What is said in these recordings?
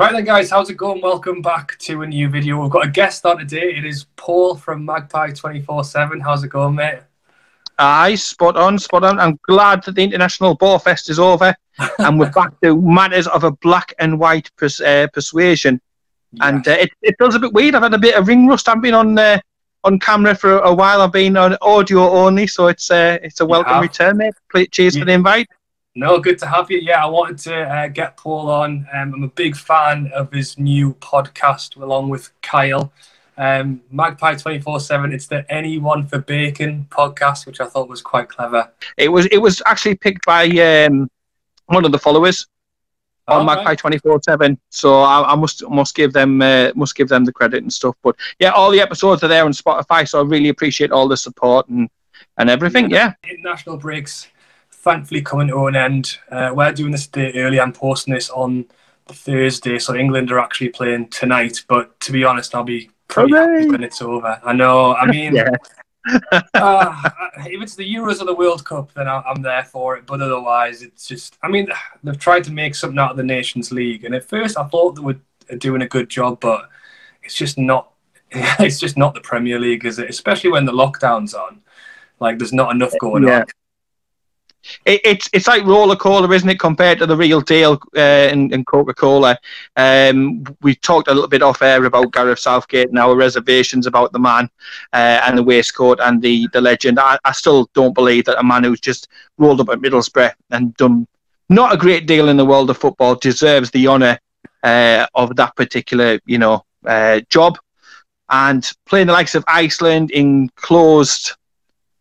Right then, guys, how's it going? Welcome back to a new video. We've got a guest on today. It is Paul from Magpie 24/7. How's it going, mate? Aye, spot on, spot on. I'm glad that the International Ball Fest is over and we're back to matters of a black and white persuasion. Yeah. And it feels a bit weird. I've had a bit of ring rust. I've been on camera for a while. I've been on audio only, so it's a welcome return, mate. Cheers for the invite. No, good to have you. Yeah, I wanted to get Paul on. I'm a big fan of his new podcast along with Kyle. Magpie 24/7. It's the Anyone for Bacon podcast, which I thought was quite clever. It was actually picked by one of the followers on Magpie 24/7. So I must give them the credit and stuff. But yeah, all the episodes are there on Spotify. So I really appreciate all the support and everything. Yeah. International breaks thankfully coming to an end. We're doing this a day early. I'm posting this on Thursday, so England are actually playing tonight. But to be honest, I'll be pretty happy when it's over. I know. I mean, yeah. If it's the Euros or the World Cup, then I'm there for it. But otherwise, it's just. I mean, they've tried to make something out of the Nations League, and at first I thought they were doing a good job, but it's just not. It's just not the Premier League, is it? Especially when the lockdown's on. Like, there's not enough going on. It's like roller cola, isn't it, compared to the real deal in Coca-Cola. We talked a little bit off air about Gareth Southgate and our reservations about the man and the waistcoat and the legend. I still don't believe that a man who's just rolled up at Middlesbrough and done not a great deal in the world of football deserves the honour of that particular job. And playing the likes of Iceland in closed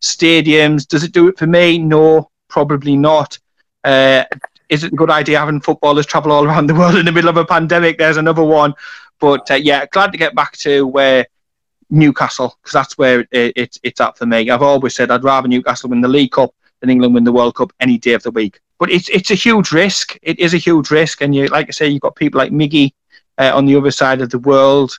stadiums, does it do it for me? No. Probably not. Is it a good idea having footballers travel all around the world in the middle of a pandemic? There's another one. But yeah, glad to get back to Newcastle, because that's where it's at for me. I've always said I'd rather Newcastle win the League Cup than England win the World Cup any day of the week. But it's a huge risk. It is a huge risk. And like I say, you've got people like Miggy on the other side of the world.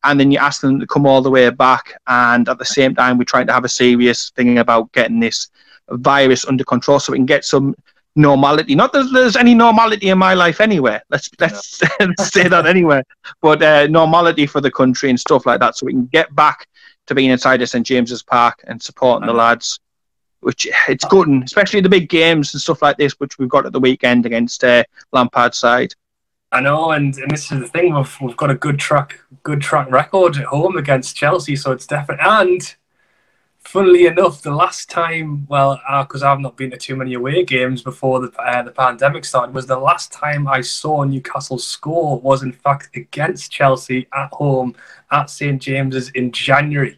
And then you ask them to come all the way back. And at the same time, we're trying to have a serious thing about getting this virus under control so we can get some normality. Not that there's any normality in my life anywhere. Let's say that anyway. But normality for the country and stuff like that, so we can get back to being inside at St James's Park and supporting the lads. Which it's good, and especially the big games and stuff like this, which we've got at the weekend against Lampard's side. I know, and this is the thing. We've got a good track record at home against Chelsea, so it's definitely. And funnily enough, the last time, because I've not been to too many away games before the pandemic started, was the last time I saw Newcastle score was in fact against Chelsea at home at St James's in January.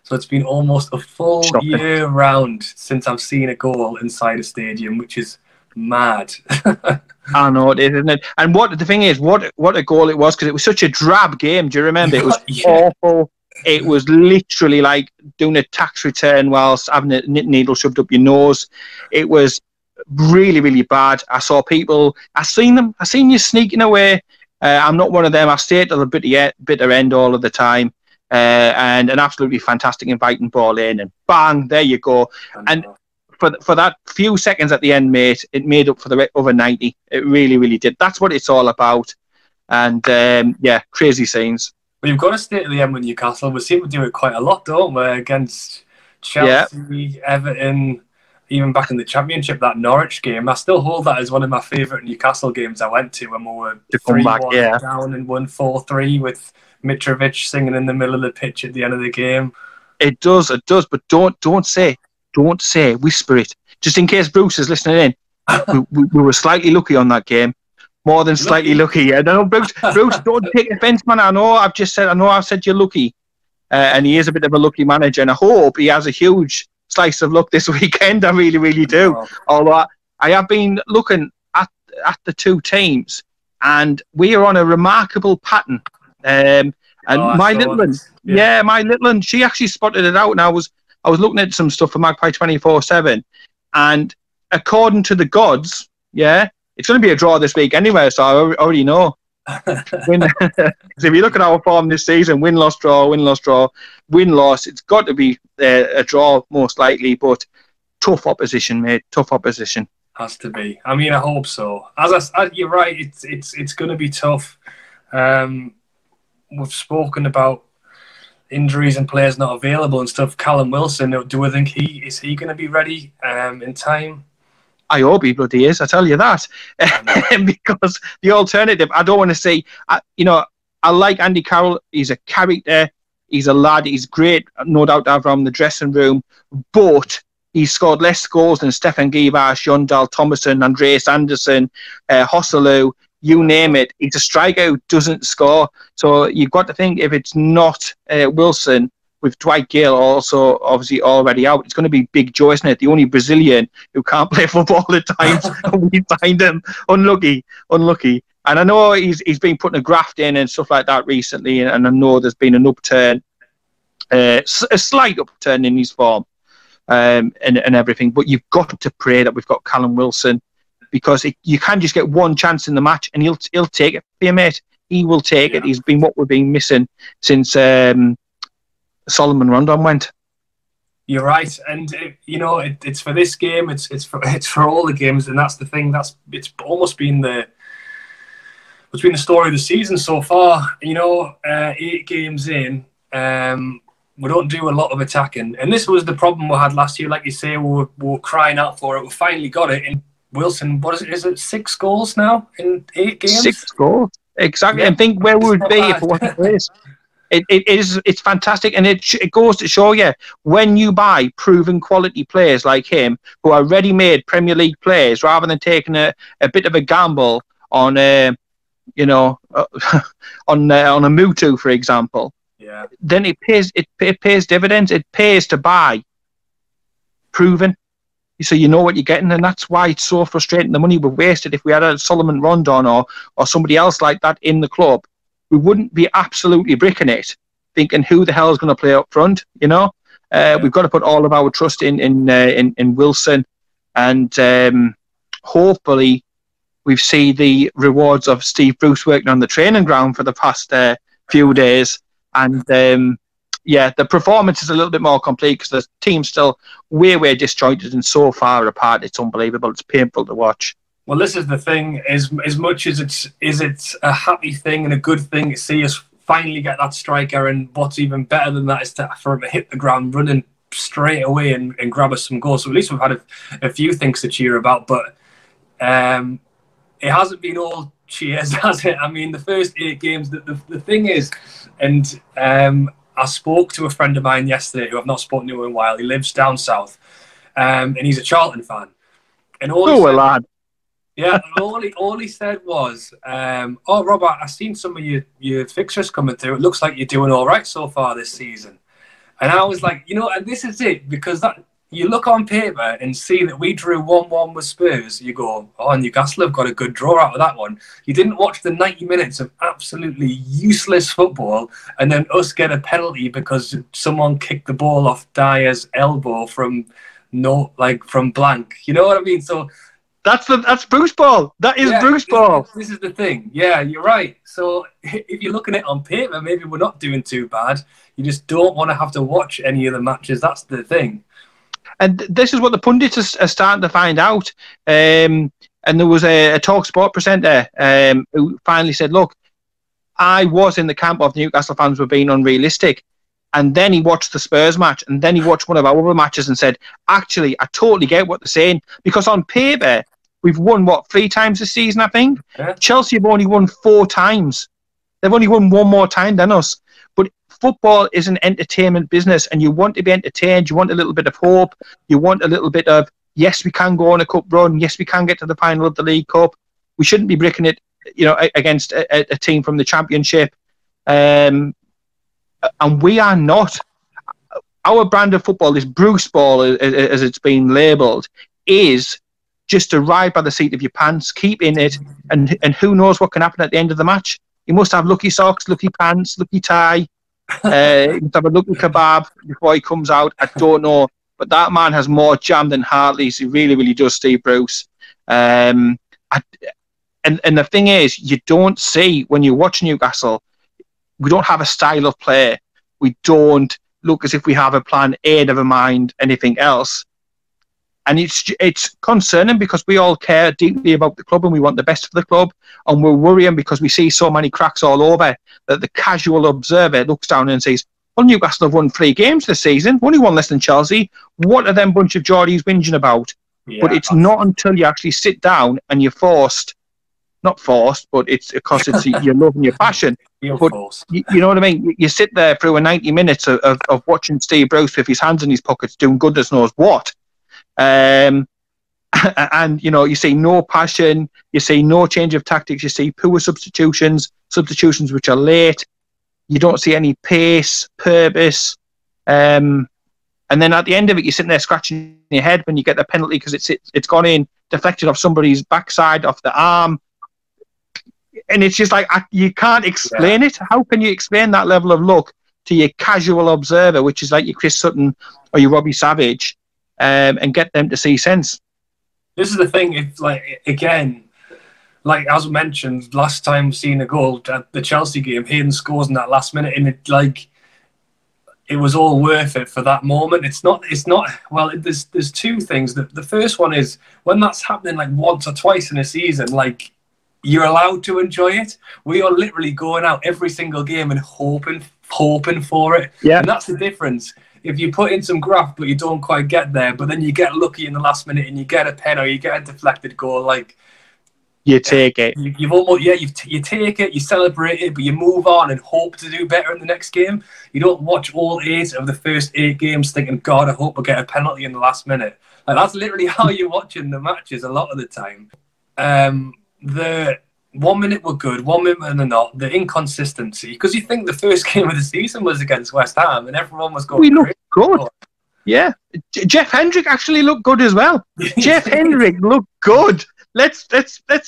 So it's been almost a full year round since I've seen a goal inside a stadium, which is mad. I know it is, isn't it? And the thing is, what a goal it was, because it was such a drab game. Do you remember? It was awful. It was literally like doing a tax return whilst having a knit needle shoved up your nose. It was really, really bad. I saw people. I seen you sneaking away. I'm not one of them. I stayed till the bitter end all of the time. And an absolutely fantastic inviting ball in, and bang, there you go. And for that few seconds at the end, mate, it made up for the over 90. It really, really did. That's what it's all about. And yeah, crazy scenes. We've got to stay to the end with Newcastle. We seem to do it quite a lot, don't we? Against Chelsea, Everton, even back in the Championship, that Norwich game. I still hold that as one of my favourite Newcastle games I went to when we were 3-1 down and won 4-3 with Mitrovic singing in the middle of the pitch at the end of the game. It does. But don't say, whisper it. Just in case Bruce is listening in. we were slightly lucky on that game. More than slightly lucky. I don't know, Bruce, don't take offence, man. I know I've said you're lucky. And he is a bit of a lucky manager, and I hope he has a huge slice of luck this weekend. I really, really do. Wow. Although I have been looking at the two teams, and we are on a remarkable pattern. And my little one, she actually spotted it out, and I was looking at some stuff for Magpie 24/7, and according to the gods, it's going to be a draw this week anyway, so I already know. If you look at our form this season, win-loss, draw, win-loss, it's got to be a draw most likely, but tough opposition, mate, tough opposition. Has to be. I mean, I hope so. You're right, it's going to be tough. We've spoken about injuries and players not available and stuff. Callum Wilson, do we think is he going to be ready in time? I hope he bloody is, I tell you that. Because the alternative, I don't want to see, I like Andy Carroll. He's a character. He's a lad. He's great, no doubt to have from the dressing room. But he's scored less goals than Stefan Givash, Jondal Thomason, Andreas Anderson, Hosselu, you name it. He's a striker who doesn't score. So you've got to think, if it's not Wilson, with Dwight Gale also obviously already out, it's going to be Big Joe, isn't it? The only Brazilian who can't play football at times. We find him unlucky. And I know he's been putting a graft in and stuff like that recently, and I know there's been an upturn, a slight upturn in his form and everything. But you've got to pray that we've got Callum Wilson, because you can just get one chance in the match, and he'll take it for you, mate. He will take it. He's been what we've been missing since Solomon Rondon went. You're right, and it's for this game. It's for all the games, and that's the thing. It's almost been the story of the season so far. 8 games in, we don't do a lot of attacking, and this was the problem we had last year. Like you say, we were crying out for it. We finally got it. And Wilson, what is it? Is it 6 goals now in 8 games? 6 goals, exactly. Yeah. And think where we would be if it wasn't for this. It's fantastic, and it goes to show you, when you buy proven quality players like him, who are ready-made Premier League players, rather than taking a bit of a gamble on on a Mutu, for example. Yeah. Then it pays dividends. It pays to buy proven, so you know what you're getting, and that's why it's so frustrating. The money we've wasted. If we had a Solomon Rondon or somebody else like that in the club, we wouldn't be absolutely bricking it, thinking who the hell is going to play up front. We've got to put all of our trust in Wilson, and hopefully we see the rewards of Steve Bruce working on the training ground for the past few days. And the performance is a little bit more complete, because the team's still way disjointed and so far apart. It's unbelievable. It's painful to watch. Well, this is the thing. As much as it's a happy thing and a good thing to see us finally get that striker, and what's even better than that is for him to hit the ground running straight away and grab us some goals. So at least we've had a few things to cheer about, but it hasn't been all cheers, has it? I mean, the first 8 games, the thing is, and I spoke to a friend of mine yesterday who I've not spoken to in a while. He lives down south, and he's a Charlton fan. And lad. Yeah, all he said was, "Oh, Robert, I've seen some of your fixtures coming through. It looks like you're doing all right so far this season." And I was like, and this is it, because that you look on paper and see that we drew 1-1 with Spurs. You go, "Oh, Newcastle have got a good draw out of that one." You didn't watch the 90 minutes of absolutely useless football, and then us get a penalty because someone kicked the ball off Dyer's elbow from blank. You know what I mean? So. That's Bruce ball. That is Bruce ball. This is the thing. Yeah, you're right. So if you're looking at it on paper, maybe we're not doing too bad. You just don't want to have to watch any of the matches. That's the thing. And this is what the pundits are starting to find out. And there was a Talk Sport presenter who finally said, "Look, I was in the camp of Newcastle fans were being unrealistic." And then he watched the Spurs match, and then he watched one of our other matches and said, "Actually, I totally get what they're saying." Because on paper, we've won, 3 times this season, I think? Yeah. Chelsea have only won 4 times. They've only won 1 more time than us. But football is an entertainment business, and you want to be entertained. You want a little bit of hope. You want a little bit of, yes, we can go on a cup run. Yes, we can get to the final of the League Cup. We shouldn't be bricking it, against a team from the Championship. And we are not. Our brand of football, this Bruce ball, as it's been labelled, is just to ride by the seat of your pants, keep in it, and who knows what can happen at the end of the match. You must have lucky socks, lucky pants, lucky tie. You must have a lucky kebab before he comes out. I don't know. But that man has more jam than Hartley's. He really, really does, Steve Bruce. And the thing is, you don't see, when you watch Newcastle, we don't have a style of play. We don't look as if we have a plan A, never mind anything else. And it's concerning because we all care deeply about the club and we want the best for the club. And we're worrying because we see so many cracks all over that the casual observer looks down and says, well, Newcastle have won 3 games this season, only one less than Chelsea. What are them bunch of Geordies whinging about? Yeah, but it's not until you actually sit down and you're forced, not forced, but it's because it's your love and your passion. You know what I mean? You sit there through a 90 minutes of watching Steve Bruce with his hands in his pockets doing goodness knows what. And, you know, you see no passion, you see no change of tactics, you see poor substitutions which are late. You don't see any pace, purpose. And then at the end of it, you're sitting there scratching your head when you get the penalty because it's gone in, deflected off somebody's backside, off the arm. And it's just like, you can't explain it. How can you explain that level of luck to your casual observer, which is like your Chris Sutton or your Robbie Savage, and get them to see sense? This is the thing. It's like, again, like as I mentioned, last time seeing a goal at the Chelsea game, Hayden scores in that last minute, and it was all worth it for that moment. It's not. Well, there's 2 things. The first one is when that's happening like once or twice in a season, like you're allowed to enjoy it. We are literally going out every single game and hoping for it. Yeah, and that's the difference. If you put in some graft but you don't quite get there, but then you get lucky in the last minute and you get a pen or you get a deflected goal, like you take it. You've almost you take it, you celebrate it, but you move on and hope to do better in the next game. You don't watch all 8 of the first 8 games thinking, God, I hope I get a penalty in the last minute. Like that's literally how you're watching the matches a lot of the time. The 1 minute were good, 1 minute and they're not. The inconsistency, because you think the first game of the season was against West Ham and everyone was going. We looked good. Yeah, Jeff Hendrick actually looked good as well. Jeff Hendrick looked good. Let's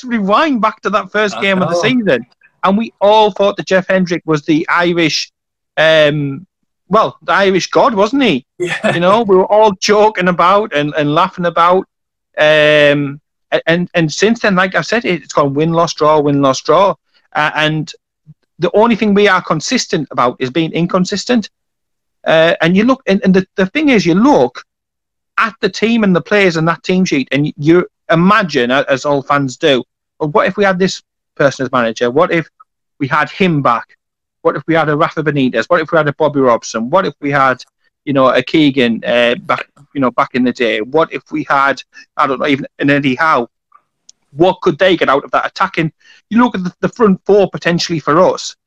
rewind back to that first game of the season, and we all thought that Jeff Hendrick was the Irish, the Irish god, wasn't he? Yeah. You know, we were all joking about and laughing about, and since then, like I said, it's gone win, loss, draw, and the only thing we are consistent about is being inconsistent. And you look, and the thing is, you look at the team and the players and that team sheet, and you imagine, as all fans do, well, what if we had this person as manager? What if we had him back? What if we had a Rafa Benitez? What if we had a Bobby Robson? What if we had, you know, a Keegan back in the day? What if we had, I don't know, even an Eddie Howe? What could they get out of that attacking? You look at the front 4 potentially for us,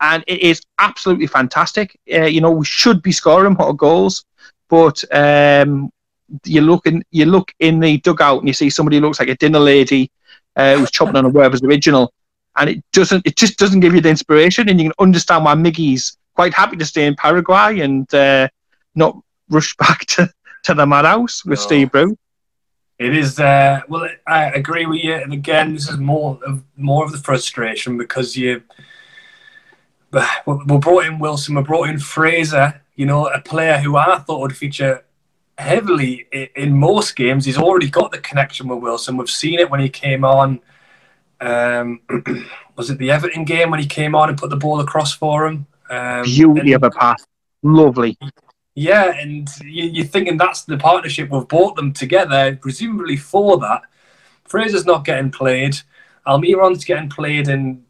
and it is absolutely fantastic. You know, we should be scoring more goals, but you look in the dugout and you see somebody who looks like a dinner lady who's chopping on a Werther's original, and it just doesn't give you the inspiration, and you can understand why Miggy's quite happy to stay in Paraguay and not rush back to the madhouse with Steve Bruce. It is. Well, I agree with you, and again, this is more of the frustration because we brought in Wilson, we brought in Fraser. You know, a player who I thought would feature heavily in most games. He's already got the connection with Wilson. We've seen it when he came on. Was it the Everton game when he came on and put the ball across for him? Beauty of a pass. Lovely. Yeah, and you're thinking that's the partnership. We've brought them together, presumably for that. Fraser's not getting played. Almiron's getting played in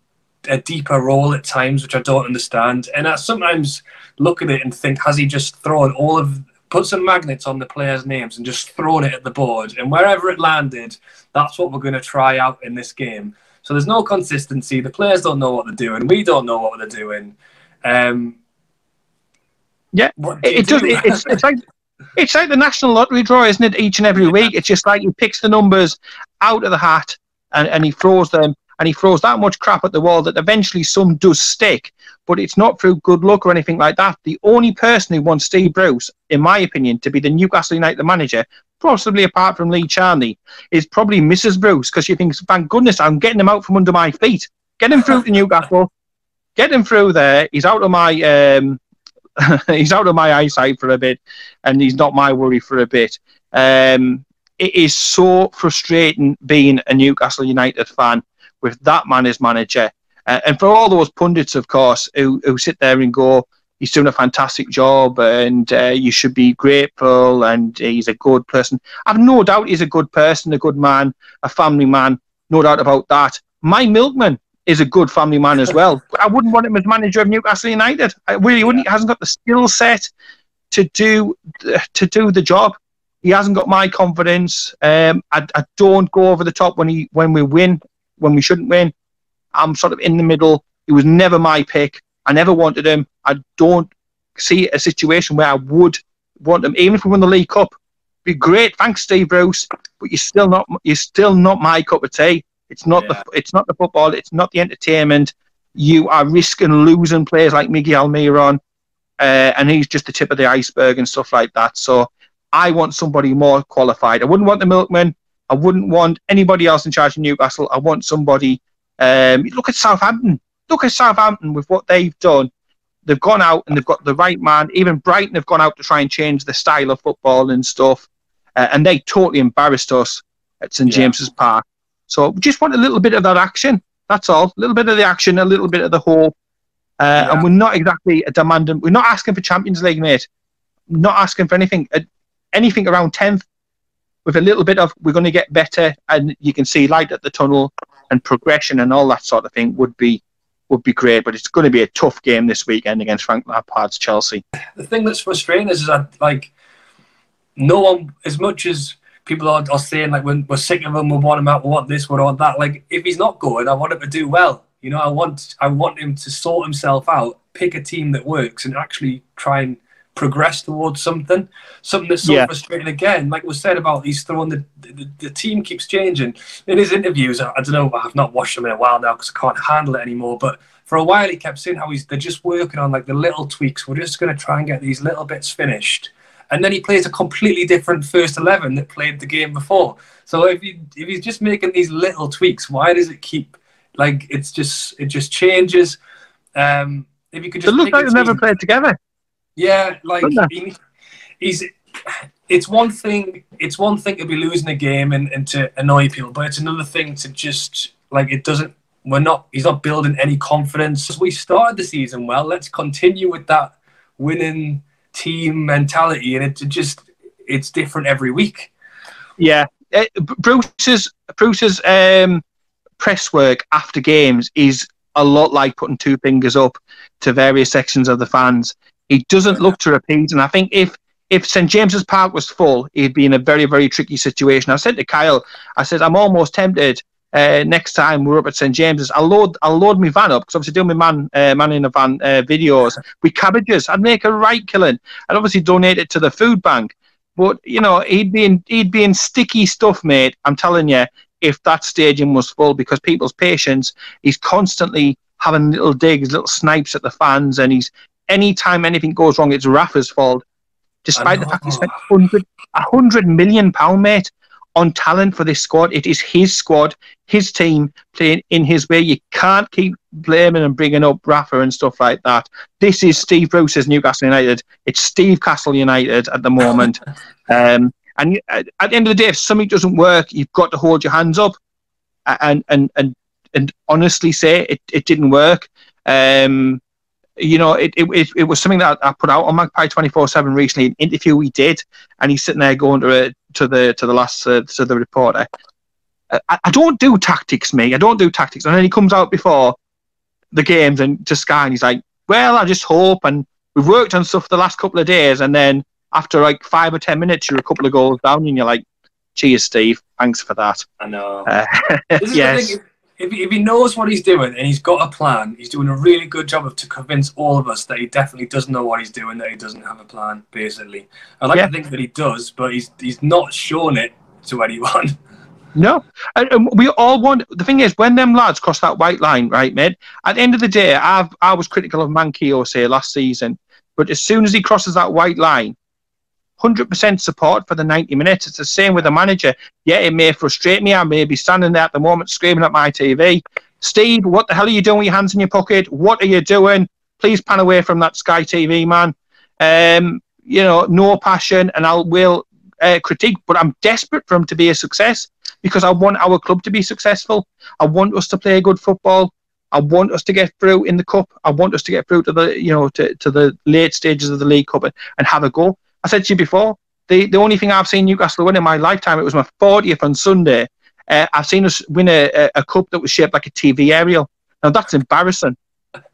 a deeper role at times, which I don't understand. And I sometimes look at it and think, has he just put some magnets on the players' names and just thrown it at the board? And wherever it landed, that's what we're going to try out in this game. So there's no consistency. The players don't know what they're doing. We don't know what they're doing. Yeah, it's like the national lottery draw, isn't it? Each and every week, it's just like he picks the numbers out of the hat and he throws them, and he throws that much crap at the wall that eventually some does stick. But it's not through good luck or anything like that. The only person who wants Steve Bruce, in my opinion, to be the Newcastle United manager, possibly apart from Lee Charnley, is probably Mrs. Bruce, because she thinks, thank goodness, I'm getting him out from under my feet. Get him through to Newcastle. Get him through there. He's out of my he's out of my eyesight for a bit, and he's not my worry for a bit. It is so frustrating being a Newcastle United fan with that man as manager. And for all those pundits, of course, who sit there and go, he's doing a fantastic job, and you should be grateful, and he's a good person. I've no doubt he's a good person, a good man, a family man, no doubt about that. My milkman is a good family man as well. I wouldn't want him as manager of Newcastle United. I really wouldn't. He hasn't got the skill set to do the job. He hasn't got my confidence. I don't go over the top when we win, when we shouldn't win. I'm sort of in the middle. He was never my pick. I never wanted him. I don't see a situation where I would want him, even if we won the League Cup. Be great, thanks, Steve Bruce, but you're still not my cup of tea. It's not the football. It's not the entertainment. You are risking losing players like Miguel Almiron, and he's just the tip of the iceberg and stuff like that. So I want somebody more qualified. I wouldn't want the milkman. I wouldn't want anybody else in charge of Newcastle. I want somebody. Look at Southampton. Look at Southampton with what they've done. They've gone out and they've got the right man. Even Brighton have gone out to try and change the style of football and stuff. And they totally embarrassed us at St James's Park. So we just want a little bit of that action. That's all. A little bit of the action, a little bit of the hope. And we're not exactly demanding. We're not asking for Champions League, mate. Not asking for anything. Anything around 10th with a little bit of we're going to get better and you can see light at the tunnel and progression and all that sort of thing would be great. But it's going to be a tough game this weekend against Frank Lampard's Chelsea. The thing that's frustrating is that, like, no one, as much as people are saying, like, when we're sick of him, we want him out, we want this, we want that. Like, if he's not going, I want him to do well. You know, I want him to sort himself out, pick a team that works, and actually try and progress towards something that's so frustrating. Again, like we said about he's throwing the team keeps changing. In his interviews, I don't know, I've not watched them in a while now because I can't handle it anymore, but for a while he kept saying how they're just working on like the little tweaks. We're just going to try and get these little bits finished. And then he plays a completely different first 11 that played the game before. So if he's just making these little tweaks, why does it keep, like, it just changes? If you could just, it looks like they've never played together. Yeah, like it's one thing to be losing a game and to annoy people, but it's another thing to just, like, he's not building any confidence. We started the season well, let's continue with that winning team mentality, and it's different every week. Yeah. Bruce's press work after games is a lot like putting two fingers up to various sections of the fans. He doesn't look to repeat, and I think if St James's Park was full, he'd be in a very, very tricky situation. I said to Kyle, I said, I'm almost tempted next time we're up at St James's, I'll load my van up, because obviously doing my man in a van videos with cabbages. I'd make a right killing. I'd obviously donate it to the food bank, but you know, he'd be in sticky stuff, mate. I'm telling you, if that stadium was full, because people's patience, he's constantly having little digs, little snipes at the fans, and anytime anything goes wrong, it's Rafa's fault. Despite the fact he spent £100 million, mate, on talent for this squad. It is his squad, his team playing in his way. You can't keep blaming and bringing up Rafa and stuff like that. This is Steve Bruce's Newcastle United. It's Steve Castle United at the moment. And at the end of the day, if something doesn't work, you've got to hold your hands up and honestly say it didn't work. You know, it was something that I put out on Magpie 24/7 recently, an interview we did, and he's sitting there going to the reporter. I don't do tactics, mate. I don't do tactics. And then he comes out before the games and to Sky, and he's like, "Well, I just hope." And we've worked on stuff the last couple of days, and then after like 5 or 10 minutes, you're a couple of goals down, and you're like, "Cheers, Steve. Thanks for that." I know. Yes. If he knows what he's doing and he's got a plan, he's doing a really good job to convince all of us that he definitely doesn't know what he's doing, that he doesn't have a plan, basically. I like to think that he does, but he's not showing it to anyone. No. And we all want... The thing is, when them lads cross that white line, right, mate, at the end of the day, I was critical of Manquillo, say, last season, but as soon as he crosses that white line, 100% support for the 90 minutes. It's the same with the manager. Yeah, it may frustrate me. I may be standing there at the moment screaming at my TV. Steve, what the hell are you doing with your hands in your pocket? What are you doing? Please pan away from that Sky TV, man. You know, no passion, and I will critique, but I'm desperate for him to be a success because I want our club to be successful. I want us to play good football. I want us to get through in the cup. I want us to get through to the, to the late stages of the League Cup and have a go. I said to you before, the only thing I've seen Newcastle win in my lifetime, it was my 40th on Sunday. I've seen us win a cup that was shaped like a TV aerial. Now that's embarrassing.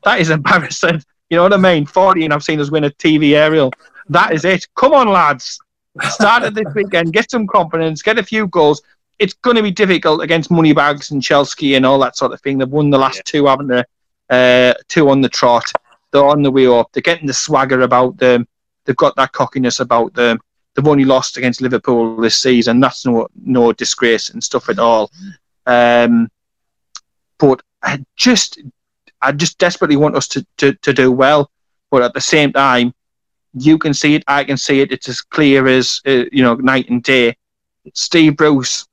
That is embarrassing. You know what I mean? 40 and I've seen us win a TV aerial. That is it. Come on, lads. Start it this weekend. Get some confidence. Get a few goals. It's going to be difficult against Moneybags and Chelsea and all that sort of thing. They've won the last two, haven't they? Two on the trot. They're on the way up. They're getting the swagger about them. They've got that cockiness about them. They've only lost against Liverpool this season. That's no disgrace and stuff at all. But I just desperately want us to do well. But at the same time, you can see it. I can see it. It's as clear as night and day. Steve Bruce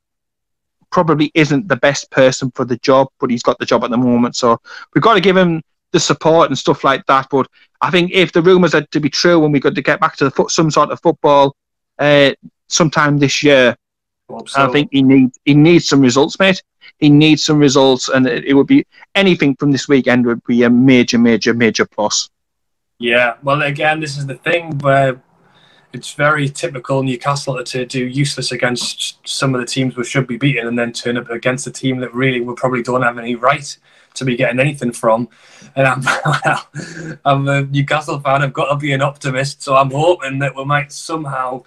probably isn't the best person for the job, but he's got the job at the moment. So we've got to give him the support and stuff like that. But I think if the rumours are to be true and we've got to get back to some sort of football sometime this year, I think he needs some results, mate. He needs some results, and it would be anything from this weekend would be a major, major, major plus. Yeah, well, again, this is the thing where it's very typical Newcastle to do useless against some of the teams we should be beating and then turn up against a team that really we probably don't have any right to be getting anything from. And I'm a Newcastle fan. I've got to be an optimist, so I'm hoping that we might somehow...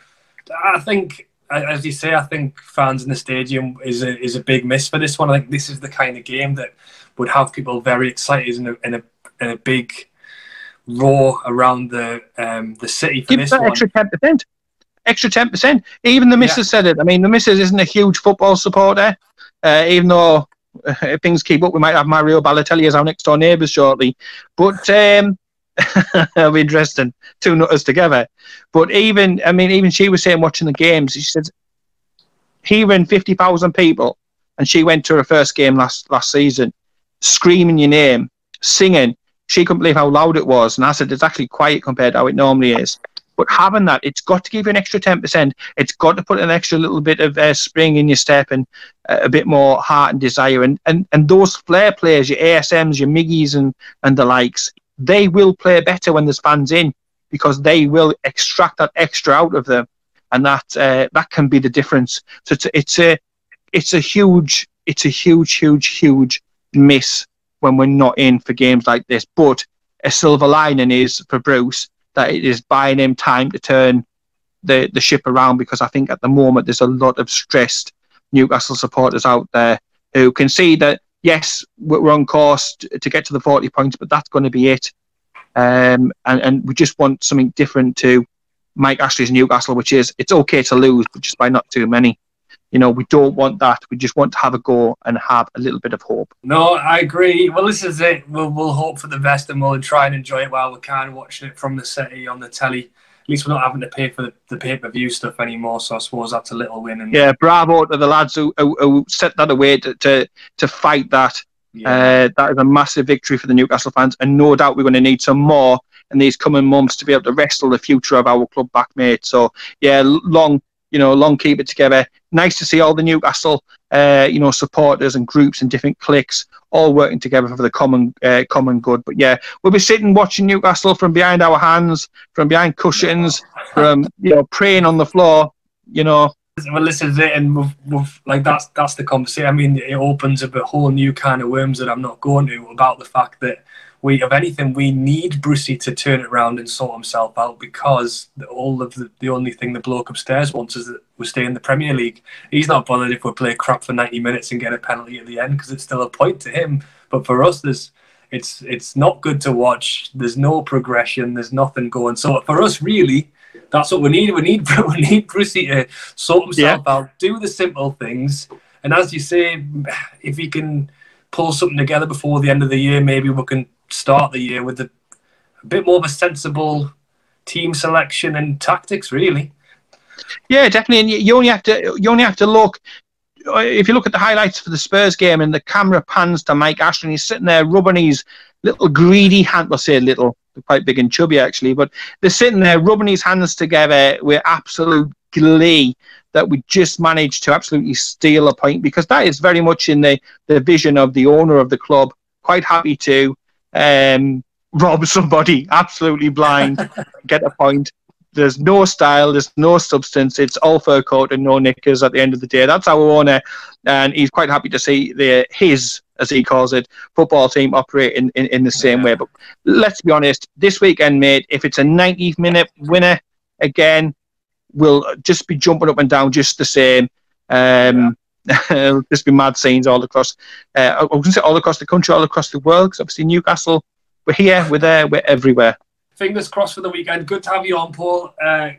I think, as you say, I think fans in the stadium is a big miss for this one. I think this is the kind of game that would have people very excited in a big roar around the city for this one. Extra 10%. Extra 10%. Even the missus said it. I mean, the missus isn't a huge football supporter, even though if things keep up, we might have Mario Balotelli as our next door neighbours shortly. But it'll be interesting. Two nutters together. But even she was saying watching the games, she said hearing 50,000 people, and she went to her first game last season, screaming your name, singing. She couldn't believe how loud it was. And I said, it's actually quiet compared to how it normally is. But having that, it's got to give you an extra 10%. It's got to put an extra little bit of spring in your step and a bit more heart and desire. And those flair players, your ASMs, your Miggies and the likes, they will play better when there's fans in because they will extract that extra out of them. And that can be the difference. So it's a huge miss when we're not in for games like this. But a silver lining is for Bruce that it is buying him time to turn the ship around, because I think at the moment there's a lot of stressed Newcastle supporters out there who can see that, yes, we're on course to get to the 40 points, but that's going to be it. And we just want something different to Mike Ashley's Newcastle, which is it's okay to lose, but just by not too many. We don't want that. We just want to have a go and have a little bit of hope. No, I agree. Well, this is it. We'll hope for the best and we'll try and enjoy it while we can, watching it from the city on the telly. At least we're not having to pay for the pay-per-view stuff anymore, so I suppose that's a little win. And yeah, bravo to the lads who set that away to fight that. Yeah. That is a massive victory for the Newcastle fans, and no doubt we're going to need some more in these coming months to be able to wrestle the future of our club back, mate. So, yeah, long keep it together. Nice to see all the Newcastle, supporters and groups and different cliques all working together for the common good. But yeah, we'll be sitting watching Newcastle from behind our hands, from behind cushions, from praying on the floor. Well, this is it, and we've like that's the conversation. I mean, it opens up a whole new kind of worms that I'm not going to, about the fact that we need Brucey to turn it around and sort himself out, because the only thing the bloke upstairs wants is that we stay in the Premier League. He's not bothered if we play crap for 90 minutes and get a penalty at the end, because it's still a point to him. But for us, it's not good to watch. There's no progression. There's nothing going. So for us, really, that's what we need. We need Brucey to sort himself out, do the simple things, and as you say, if he can pull something together before the end of the year, maybe we can start the year with a bit more of a sensible team selection and tactics, really. Yeah, definitely. And you only have to look. If you look at the highlights for the Spurs game, and the camera pans to Mike Ashley, and he's sitting there rubbing his little greedy hand. Well, say little, they're quite big and chubby actually, but they're sitting there rubbing his hands together with absolute glee that we just managed to absolutely steal a point, because that is very much in the vision of the owner of the club, quite happy to rob somebody absolutely blind, get a point. There's no style, there's no substance. It's all fur coat and no knickers at the end of the day. That's our owner, and he's quite happy to see his, as he calls it, football team operate in the same way. But let's be honest, this weekend, mate, if it's a 90th-minute winner, again, we'll just be jumping up and down just the same. It'll just be mad scenes all across, I was going to say all across the country, all across the world, because obviously Newcastle, we're here, we're there, we're everywhere. Fingers crossed for the weekend. Good to have you on, Paul.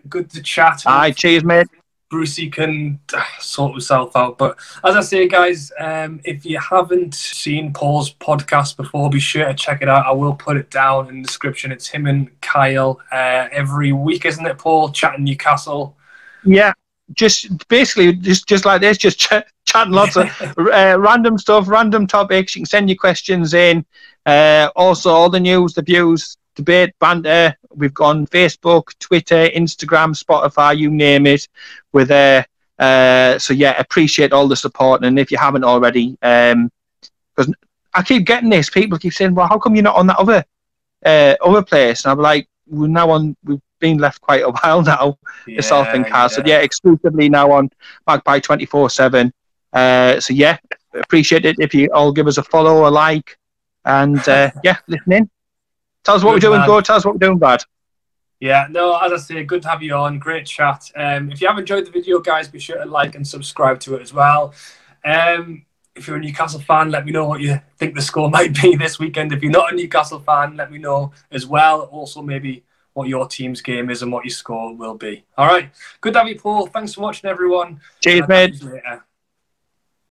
Good to chat. Aye, cheers, mate. Brucey can sort himself out. But as I say, guys, if you haven't seen Paul's podcast before, be sure to check it out. I will put it down in the description. It's him and Kyle every week, isn't it, Paul? Chatting Newcastle. Yeah, just basically just like this, just chatting lots of random stuff, random topics. You can send your questions in. Also, all the news, the views, debate, banter. We've gone Facebook, Twitter, Instagram, Spotify, you name it. We're there. So yeah, appreciate all the support. And if you haven't already, because I keep getting this, people keep saying, "Well, how come you're not on that other place?" And I'm like, "We're now on. We've been left quite a while now." Yourself and Kaz. So yeah, exclusively now on Magpie 24/7. So yeah, appreciate it if you all give us a follow, a like, and yeah, listen in. Tell us what we're doing good, tell us what we're doing bad. Yeah, no, as I say, good to have you on. Great chat. If you have enjoyed the video, guys, be sure to like and subscribe to it as well. If you're a Newcastle fan, let me know what you think the score might be this weekend. If you're not a Newcastle fan, let me know as well. Also, maybe what your team's game is and what your score will be. All right. Good to have you, Paul. Thanks for watching, everyone. Cheers, mate.